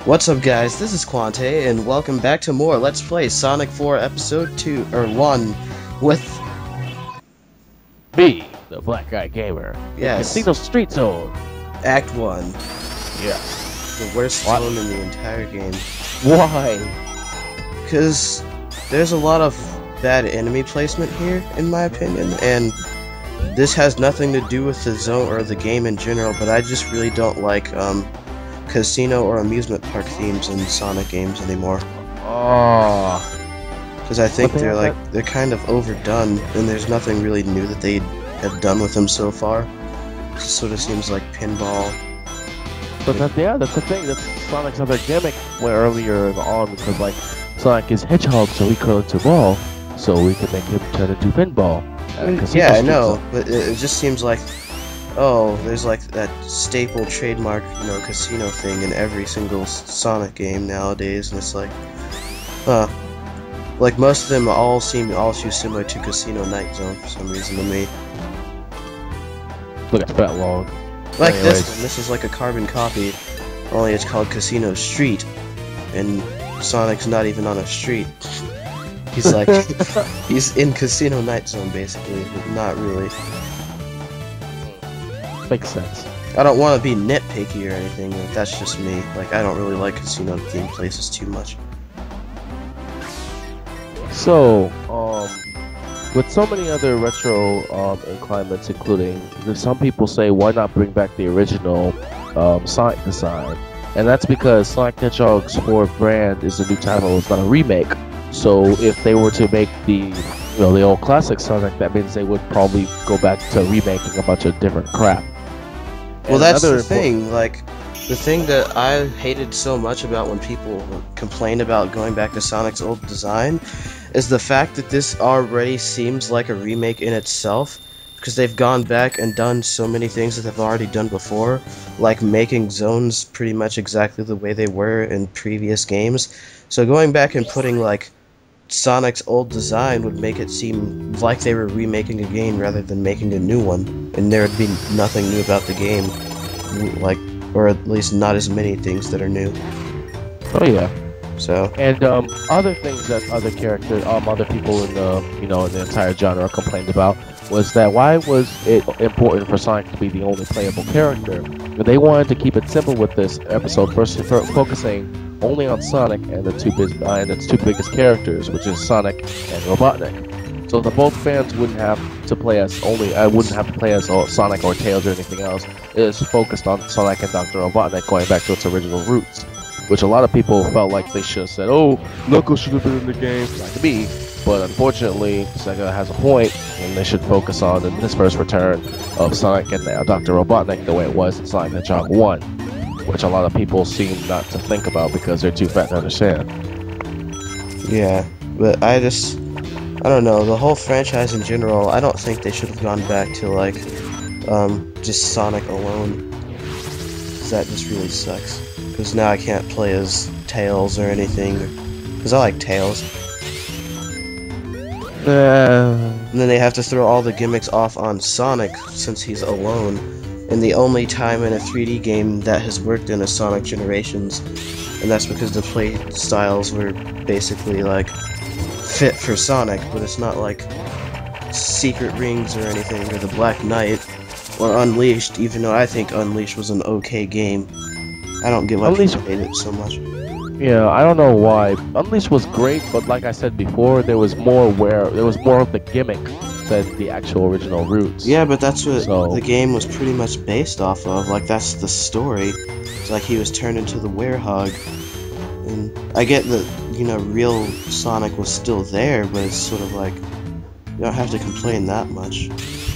What's up, guys? This is Quante, and welcome back to more Let's Play Sonic 4 Episode 2, or 1, with... me, the Black Guy Gamer. Yes. Casino Street Zone. Act 1. Yes. The worst zone in the entire game. Why? Because there's a lot of bad enemy placement here, in my opinion, and this has nothing to do with the zone or the game in general, but I just really don't like, casino or amusement park themes in Sonic games anymore. Oh. Because I think they're kind of overdone, and there's nothing really new that they have done with them so far. It sort of seems like Pinball. But that's the thing. That's Sonic's other gimmick where earlier on, because like Sonic is Hedgehog, so we curl into ball, so we can make him turn into Pinball. Yeah, I know, but it just seems like, oh, there's like that staple trademark, casino thing in every single Sonic game nowadays, and it's like, like most of them all seem too similar to Casino Night Zone for some reason to me. Look at that long. Like this one, this is like a carbon copy, only it's called Casino Street, and Sonic's not even on a street. He's like, he's in Casino Night Zone basically, but not really. Makes sense. I don't want to be nitpicky or anything, like, that's just me. Like, I don't really like casino themed places too much. So, with so many other retro inclinements, including, some people say, why not bring back the original Sonic design? And that's because Sonic the Hedgehog's 4 brand is a new title, it's not a remake. So if they were to make the old classic Sonic, that means they would probably go back to remaking a bunch of different crap. Well, that's the thing, like, the thing that I hated so much about when people complained about going back to Sonic's old design is the fact that this already seems like a remake in itself, because they've gone back and done so many things that they've already done before, like making zones pretty much exactly the way they were in previous games. So going back and putting, like, Sonic's old design would make it seem like they were remaking a game rather than making a new one, and there would be nothing new about the game, like, or at least not as many things that are new. Oh yeah. So. And other things that other characters, other people in the in the entire genre complained about was that why was it important for Sonic to be the only playable character? They wanted to keep it simple with this episode, first focusing only on Sonic and its two biggest characters, which is Sonic and Robotnik. So the both fans wouldn't have to play as Sonic or Tails or anything else. It is focused on Sonic and Dr. Robotnik, going back to its original roots, which a lot of people felt like they should have said, "Oh, Knuckles should have been in the game," like to me. But unfortunately, Sega has a point, and they should focus on in this first return of Sonic and Dr. Robotnik the way it was in Sonic the Hedgehog 1. Which a lot of people seem not to think about because they're too fat to understand. Yeah, but I don't know, the whole franchise in general, I don't think they should have gone back to, like, just Sonic alone. Cause that just really sucks. Because now I can't play as Tails or anything. Because I like Tails. And then they have to throw all the gimmicks off on Sonic since he's alone. And the only time in a 3D game that has worked in a Sonic Generations, and that's because the play styles were basically, like, fit for Sonic, but it's not like Secret Rings or anything, or the Black Knight, or Unleashed, even though I think Unleashed was an okay game. I don't get why people hate it so much. Yeah, I don't know why. Unleashed was great, but like I said before, there was more of the gimmick than the actual original roots. Yeah, but that's what the game was pretty much based off of. Like, that's the story. It's like he was turned into the werehog. And I get that, real Sonic was still there, but it's sort of like, you don't have to complain that much.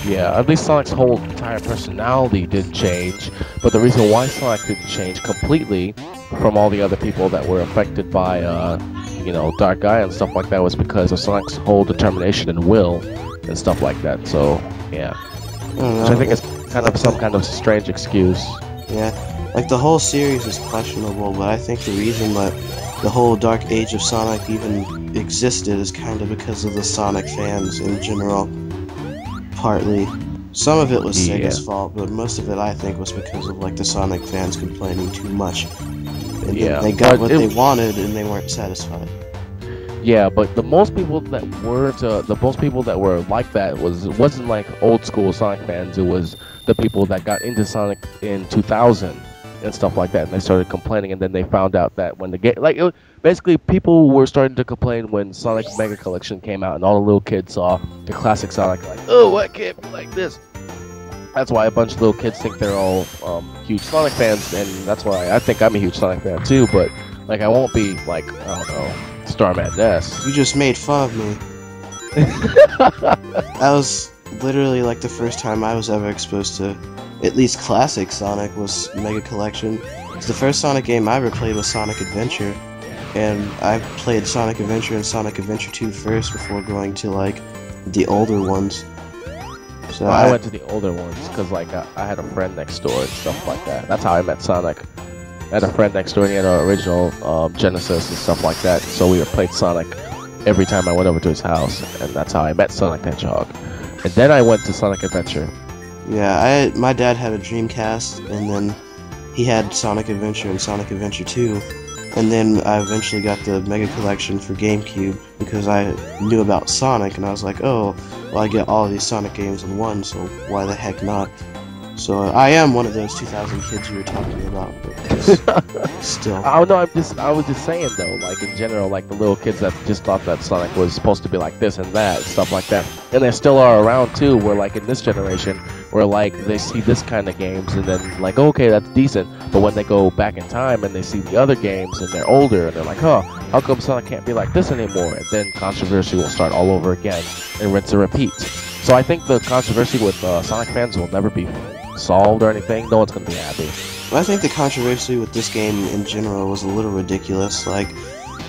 Yeah, at least Sonic's whole entire personality didn't change, but the reason why Sonic didn't change completely from all the other people that were affected by, Dark Guy and stuff like that was because of Sonic's whole determination and will and stuff like that, so, yeah. Which I think is kind of some kind of strange excuse. Yeah, like, the whole series is questionable, but I think the reason that the whole Dark Age of Sonic even existed is kind of because of the Sonic fans in general. Partly. Some of it was Sega's fault, but most of it I think was because of like the Sonic fans complaining too much. And then they got what they wanted and they weren't satisfied. Yeah, but the most people that were like that wasn't like old school Sonic fans. It was the people that got into Sonic in 2000 and stuff like that, and they started complaining. And then they found out that when the game, basically, people were starting to complain when Sonic Mega Collection came out, and all the little kids saw the classic Sonic, like, oh, why can't be like this? That's why a bunch of little kids think they're all huge Sonic fans, and that's why I think I'm a huge Sonic fan too. But like, I won't be like, I don't know, Starman Ness. You just made fun of me. That was literally like the first time I was ever exposed to at least classic Sonic was Mega Collection. It's the first Sonic game I ever played was Sonic Adventure, and I played Sonic Adventure and Sonic Adventure 2 first before going to like the older ones. So I went to the older ones because like I had a friend next door and stuff like that. That's how I met Sonic. I had a friend next door and he had an original Genesis and stuff like that. So we played Sonic every time I went over to his house, and that's how I met Sonic the Hedgehog. And then I went to Sonic Adventure. Yeah, my dad had a Dreamcast, and then he had Sonic Adventure and Sonic Adventure 2. And then I eventually got the Mega Collection for GameCube because I knew about Sonic, and I was like, oh, well, I get all of these Sonic games in one, so why the heck not? So I am one of those 2000 kids you were talking about, but still. I don't know. I was just saying though, like in general, like the little kids that just thought that Sonic was supposed to be like this and that, stuff like that, and they still are around too. Where like in this generation, where like they see this kind of games and then like, okay, that's decent, but when they go back in time and they see the other games and they're older and they're like, huh, how come Sonic can't be like this anymore? And then controversy will start all over again and rinse and repeat. So I think the controversy with Sonic fans will never be solved or anything. No one's gonna be happy. I think the controversy with this game in general was a little ridiculous. Like,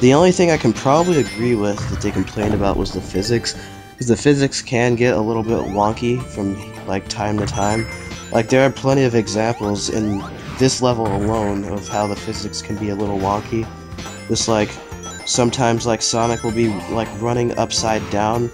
the only thing I can probably agree with that they complained about was the physics, because the physics can get a little bit wonky from like time to time. Like, there are plenty of examples in this level alone of how the physics can be a little wonky. Just like sometimes like Sonic will be like running upside down,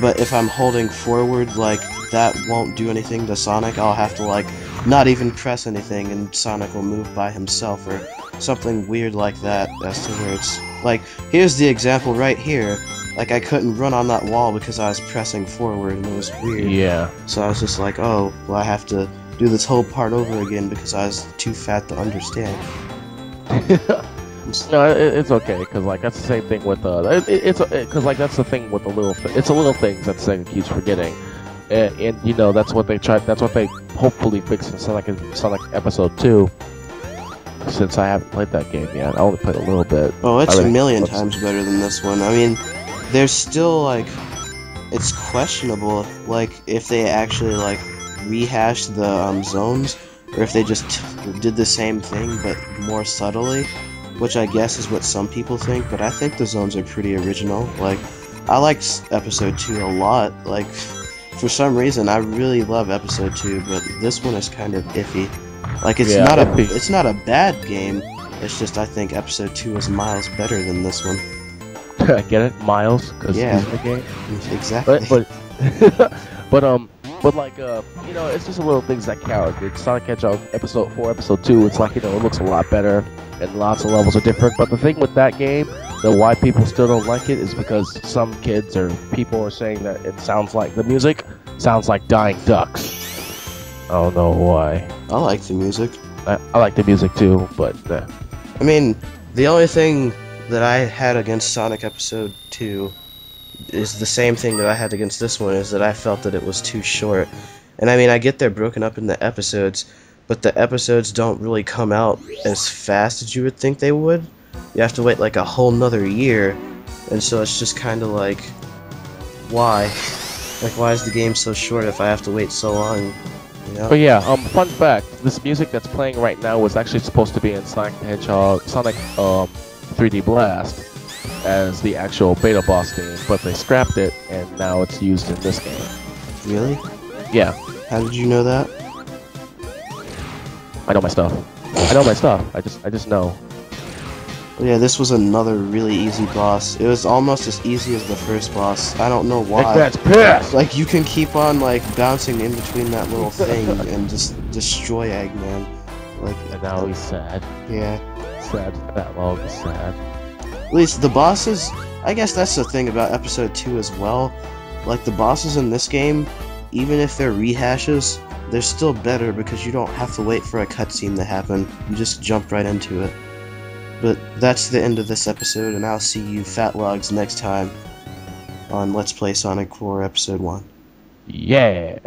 but if I'm holding forward, like that won't do anything to Sonic. I'll have to like not even press anything and Sonic will move by himself, or something weird like that, as to where it's like, here's the example right here. Like, I couldn't run on that wall because I was pressing forward and it was weird. Yeah. So I was just like, oh, well, I have to do this whole part over again because I was too fat to understand. No, it's okay, because like that's the same thing with because like that's the thing with the little it's the little things that Sega keeps forgetting, and you know that's what they hopefully fix in Sonic Episode 2. Since I haven't played that game yet, I only played a little bit. Oh, it's a million times better than this one. I mean, there's still like, it's questionable like if they actually like rehashed the zones, or if they just did the same thing but more subtly. Which I guess is what some people think, but I think the zones are pretty original. Like, I liked Episode 2 a lot. Like, for some reason, I really love Episode 2, but this one is kind of iffy. Like, it's not a bad game. It's just I think Episode 2 is miles better than this one. I get it, miles, because yeah, the game. Exactly. But like you know, it's just the little things that count. It's Sonic Hedgehog Episode 4, Episode 2. It's like, you know, it looks a lot better. And lots of levels are different, but the thing with that game, that why people still don't like it, is because some kids or people are saying that it sounds like, the music sounds like dying ducks. I don't know why. I like the music. I like the music too, but... I mean, the only thing that I had against Sonic Episode 2 is the same thing that I had against this one, is that I felt that it was too short. And I mean, I get they're broken up into episodes, but the episodes don't really come out as fast as you would think they would. You have to wait like a whole nother year, and so it's just kind of like, why? Like, why is the game so short if I have to wait so long? You know? But yeah, fun fact, this music that's playing right now was actually supposed to be in Sonic the Hedgehog, Sonic 3D Blast, as the actual beta boss theme, but they scrapped it, and now it's used in this game. Really? Yeah. How did you know that? I know my stuff. I know my stuff. I just know. Yeah, this was another really easy boss. It was almost as easy as the first boss. I don't know why. That's pissed! Like, you can keep on, like, bouncing in between that little thing and just destroy Eggman. Like, And now he's sad. yeah. Sad. That log is sad. At least the bosses, I guess that's the thing about episode 2 as well. Like, the bosses in this game, even if they're rehashes, they're still better because you don't have to wait for a cutscene to happen. You just jump right into it. But that's the end of this episode, and I'll see you fat logs next time on Let's Play Sonic 4 Episode 1. Yeah!